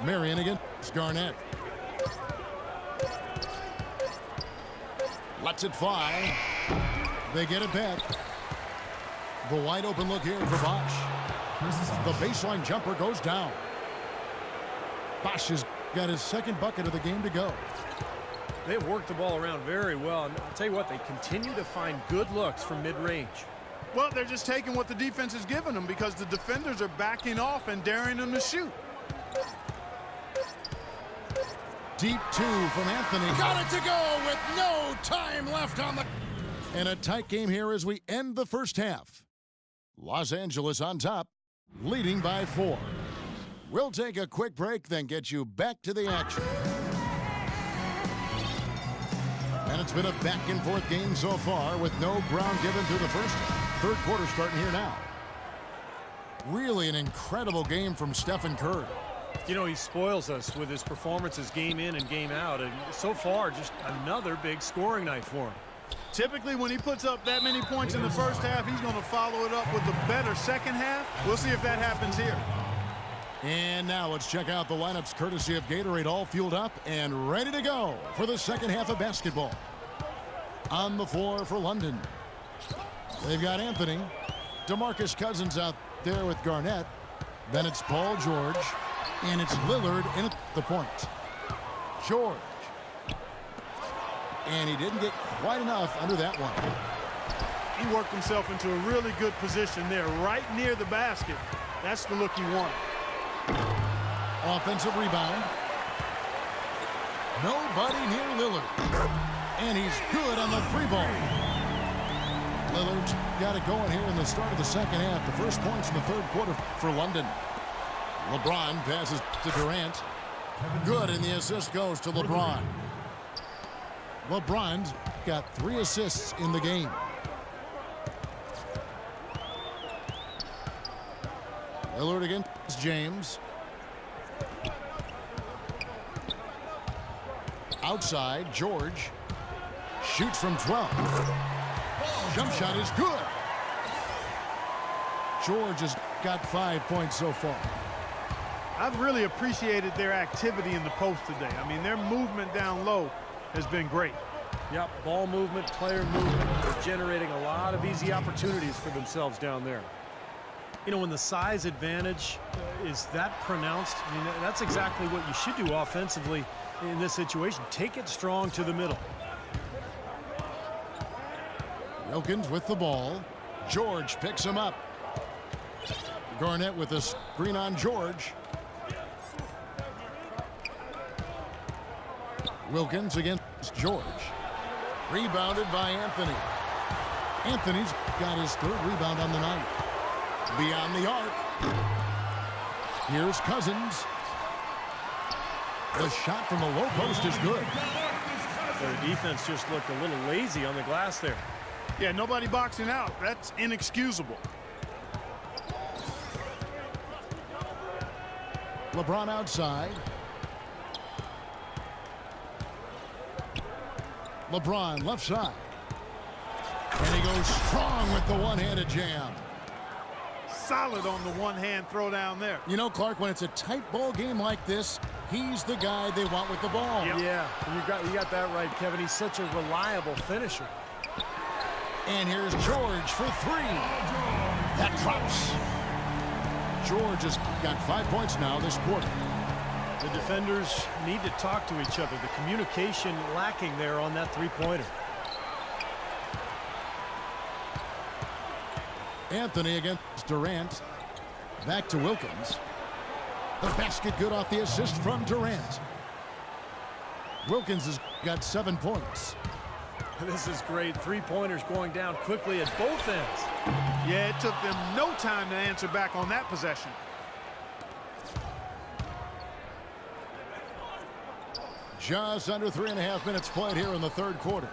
Marion against Garnett. Lets it fly. They get it back. The wide open look here for Bosch. The baseline jumper goes down. Bosch has got his second bucket of the game to go. They've worked the ball around very well. And I'll tell you what, they continue to find good looks from mid-range. Well, they're just taking what the defense is giving them because the defenders are backing off and daring them to shoot. Deep two from Anthony. Got it to go with no time left on the... And a tight game here as we end the first half. Los Angeles on top, leading by 4. We'll take a quick break, then get you back to the action. And it's been a back-and-forth game so far with no ground given through the first half. Third quarter starting here now. Really an incredible game from Stephen Curry. You know, he spoils us with his performances game in and game out. And so far, just another big scoring night for him. Typically, when he puts up that many points in the first half, he's going to follow it up with a better second half. We'll see if that happens here. And now let's check out the lineups courtesy of Gatorade, all fueled up and ready to go for the second half of basketball. On the floor for London, they've got Anthony. DeMarcus Cousins out there with Garnett. Then it's Paul George. And it's Lillard in at the point. George. And he didn't get quite enough under that one. He worked himself into a really good position there, right near the basket. That's the look he wanted. Offensive rebound. Nobody near Lillard. And he's good on the 3-ball. Lillard's got it going here in the start of the second half. The first points in the third quarter for London. LeBron passes to Durant. Good, and the assist goes to LeBron. LeBron's got 3 assists in the game. Lillard against James. Outside, George shoots from 12. Jump shot is good. George has got 5 points so far. I've really appreciated their activity in the post today. I mean, their movement down low has been great. Yep, ball movement, player movement. They're generating a lot of easy opportunities for themselves down there. You know, when the size advantage is that pronounced, I mean, that's exactly what you should do offensively in this situation. Take it strong to the middle. Wilkins with the ball. George picks him up. Garnett with a screen on George. Wilkins against George. Rebounded by Anthony. Anthony's got his 3rd rebound on the night. Beyond the arc. Here's Cousins. The shot from the low post is good. Their defense just looked a little lazy on the glass there. Yeah, nobody boxing out. That's inexcusable. LeBron outside. LeBron left side. And he goes strong with the one-handed jam. Solid on the one-hand throw down there. You know, Clark, when it's a tight ball game like this, he's the guy they want with the ball. Yep. Yeah, you got that right, Kevin. He's such a reliable finisher. And here's George for 3. That drops. George has got 5 points now this quarter. The defenders need to talk to each other. The communication lacking there on that 3-pointer. Anthony against Durant. Back to Wilkins. The basket good off the assist from Durant. Wilkins has got 7 points. This is great. 3-pointers going down quickly at both ends. Yeah, it took them no time to answer back on that possession. Just under 3.5 minutes played here in the third quarter.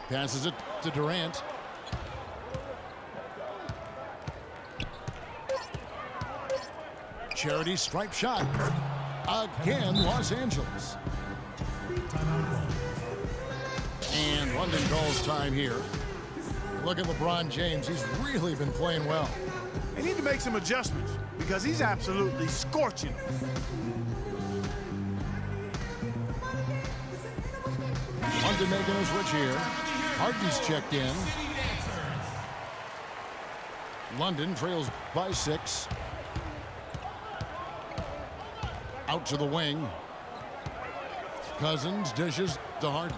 Passes it to Durant. Charity stripe shot. Again, Los Angeles. And London calls time here. Look at LeBron James. He's really been playing well. They need to make some adjustments because he's absolutely scorching. London making a switch here. Harden's checked in. London trails by 6. Out to the wing. Cousins dishes to Harden.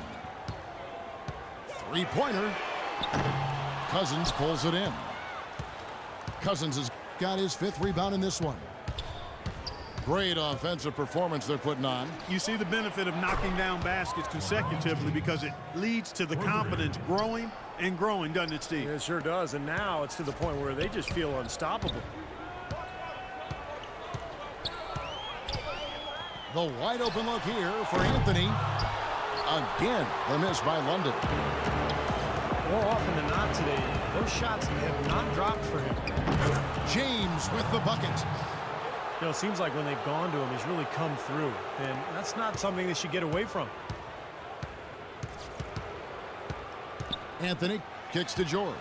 Three-pointer. Cousins pulls it in. Cousins has got his 5th rebound in this one. Great offensive performance they're putting on. You see the benefit of knocking down baskets consecutively because it leads to the confidence growing and growing, doesn't it, Steve? It sure does, and now it's to the point where they just feel unstoppable. The wide open look here for Anthony. Again, the miss by London. More often than not today, those shots have not dropped for him. James with the bucket. You know, it seems like when they've gone to him, he's really come through, and that's not something they should get away from. Anthony kicks to George.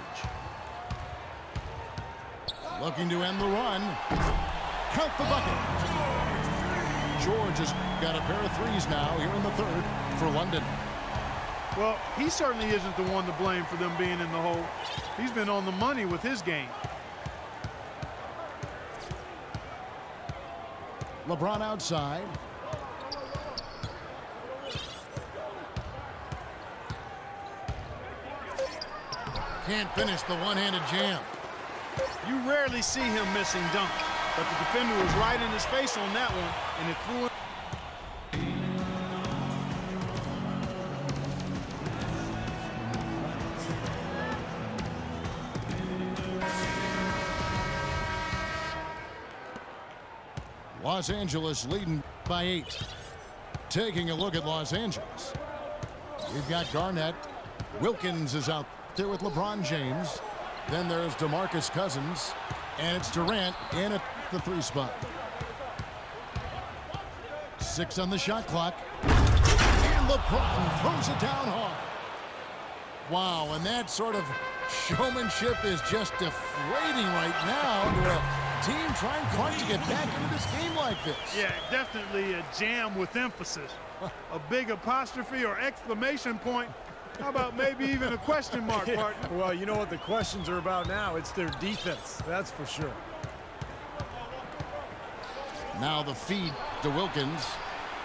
Looking to end the run. Count the bucket. George has got a pair of threes now here in the 3rd for London. Well, he certainly isn't the one to blame for them being in the hole. He's been on the money with his game. LeBron outside. Can't finish the one-handed jam. You rarely see him missing dunks, but the defender was right in his face on that one, and it threw him. Los Angeles leading by 8. Taking a look at Los Angeles. We've got Garnett. Wilkins is out there with LeBron James. Then there's DeMarcus Cousins. And it's Durant in at the 3 spot. 6 on the shot clock. And LeBron throws it down hard. Wow, and that sort of showmanship is just deflating right now to a team trying hard to get back into this game like this. Yeah, definitely a jam with emphasis. A big apostrophe or exclamation point. How about maybe even a question mark, partner? Well, you know what the questions are about now. It's their defense, that's for sure. Now the feed to Wilkins.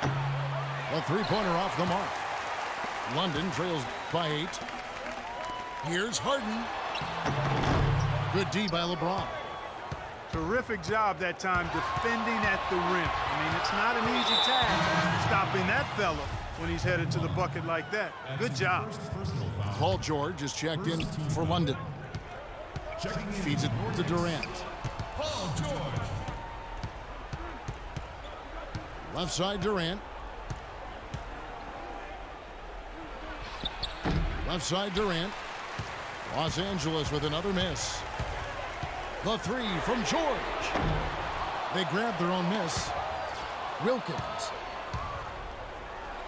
A 3-pointer off the mark. London trails by 8. Here's Harden. Good D by LeBron. Terrific job that time defending at the rim. I mean, it's not an easy task stopping that fella when he's headed to the bucket like that. Good job. Paul George is checked in for London. Feeds it to Durant. Paul George. Left side Durant. Left side Durant. Los Angeles with another miss. The 3 from George. They grab their own miss. Wilkins.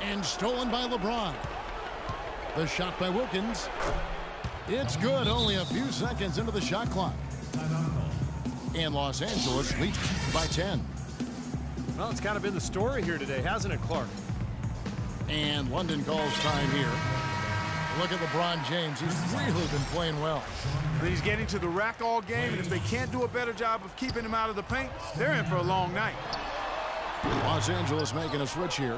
And stolen by LeBron. The shot by Wilkins. It's good, only a few seconds into the shot clock. And Los Angeles leads by 10. Well, it's kind of been the story here today, hasn't it, Clark? And London calls time here. Look at LeBron James. He's really been playing well. But he's getting to the rack all game, and if they can't do a better job of keeping him out of the paint, they're in for a long night. Los Angeles making a switch here.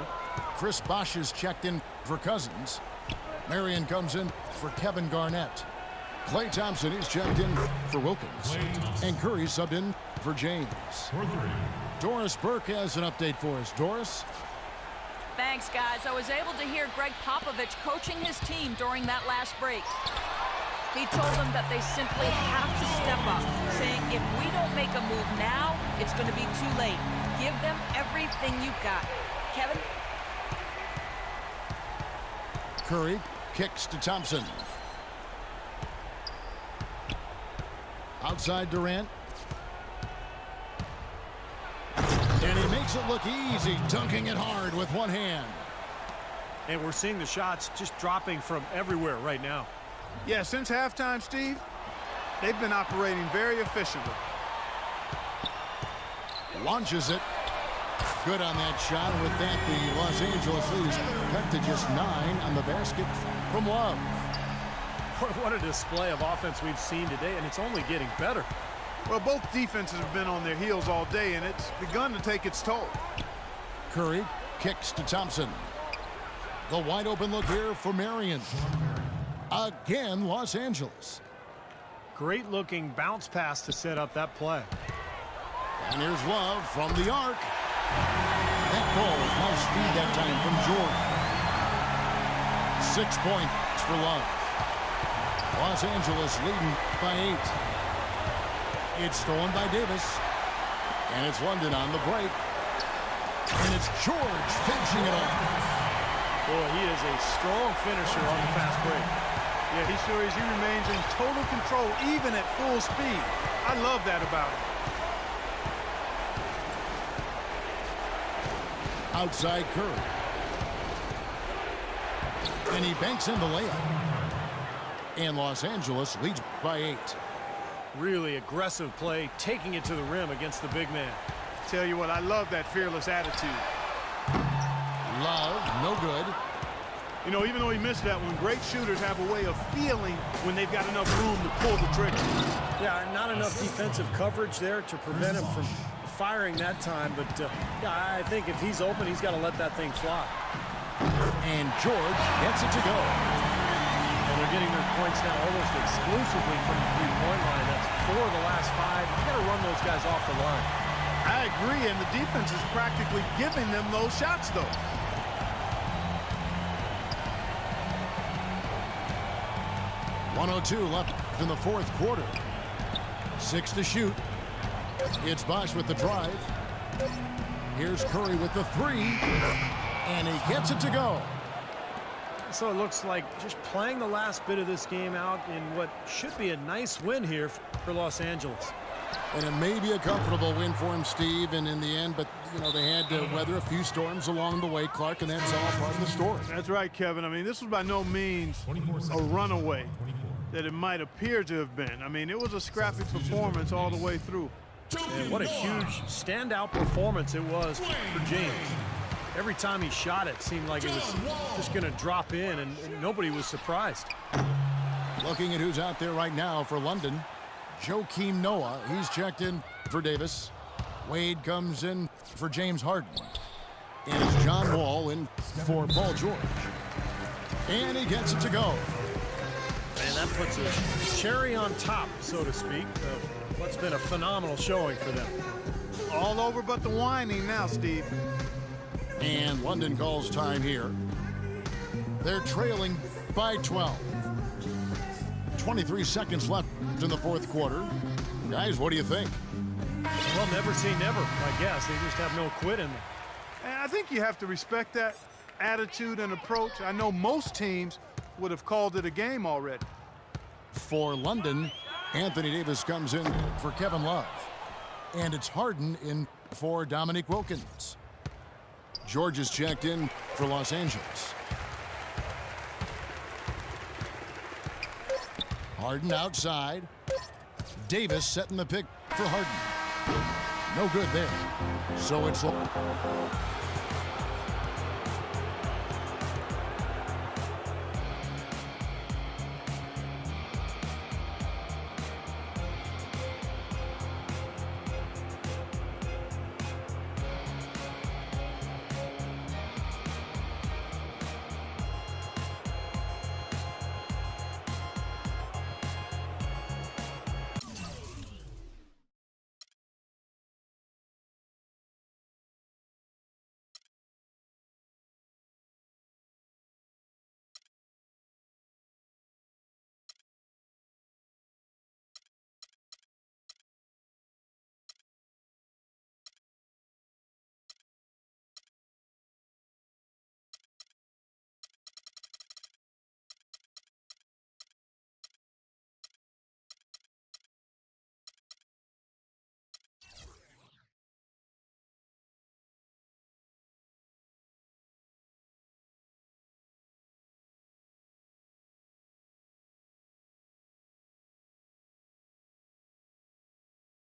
Chris Bosh is checked in for Cousins. Marion comes in for Kevin Garnett. Klay Thompson is checked in for Wilkins. And Curry subbed in for James. Doris Burke has an update for us. Doris? Thanks, guys. I was able to hear Greg Popovich coaching his team during that last break. He told them that they simply have to step up, saying if we don't make a move now, it's going to be too late. Give them everything you've got. Kevin? Curry kicks to Thompson. Outside Durant. And he makes it look easy, dunking it hard with one hand. And we're seeing the shots just dropping from everywhere right now. Yeah, since halftime, Steve, they've been operating very efficiently. Launches it. Good on that shot. With that, the Los Angeles lead is cut to just 9 on the basket from Love. What a display of offense we've seen today, and it's only getting better. Well, both defenses have been on their heels all day, and it's begun to take its toll. Curry kicks to Thompson. The wide open look here for Marion. Again, Los Angeles. Great looking bounce pass to set up that play. And here's Love from the arc. That ball is nice speed that time from Jordan. 6 points for Love. Los Angeles leading by 8. It's stolen by Davis. And it's London on the break. And it's George finishing it off. Boy, he is a strong finisher on the fast break. Yeah, he sure is. He remains in total control, even at full speed. I love that about him. Outside Curry. And he banks in the layup. And Los Angeles leads by 8. Really aggressive play, taking it to the rim against the big man. Tell you what, I love that fearless attitude. Love, no good. You know, even though he missed that one, great shooters have a way of feeling when they've got enough room to pull the trigger. Yeah, not enough defensive coverage there to prevent him from firing that time. But, yeah, I think if he's open, he's got to let that thing fly. And George gets it to go. And they're getting their points now almost exclusively from the three-point line. That's 4 of the last 5. You got to run those guys off the line. I agree, and the defense is practically giving them those shots, though. .102 left in the fourth quarter. 6 to shoot. It's Bosch with the drive. Here's Curry with the 3. And he gets it to go. So it looks like just playing the last bit of this game out in what should be a nice win here for Los Angeles. And it may be a comfortable win for him, Steve, and in the end, but, you know, they had to weather a few storms along the way, Clark, and that's all part of the story. That's right, Kevin. I mean, this was by no means a runaway that it might appear to have been. I mean, it was a scrappy performance all the way through. And what a huge standout performance it was for James. Every time he shot it seemed like it was just going to drop in, and nobody was surprised. Looking at who's out there right now for London. Joakim Noah, he's checked in for Davis. Wade comes in for James Harden. And it's John Wall in for Paul George. And he gets it to go. And that puts a cherry on top, so to speak, of what's been a phenomenal showing for them. All over but the whining now, Steve. And London calls time here. They're trailing by 12. 23 seconds left in the fourth quarter. Guys, what do you think? Well, never say never, I guess. They just have no quit in them. And I think you have to respect that attitude and approach. I know most teams would have called it a game already. For London, Anthony Davis comes in for Kevin Love. And it's Harden in for Dominique Wilkins. George is checked in for Los Angeles. Harden outside. Davis setting the pick for Harden. No good there. So it's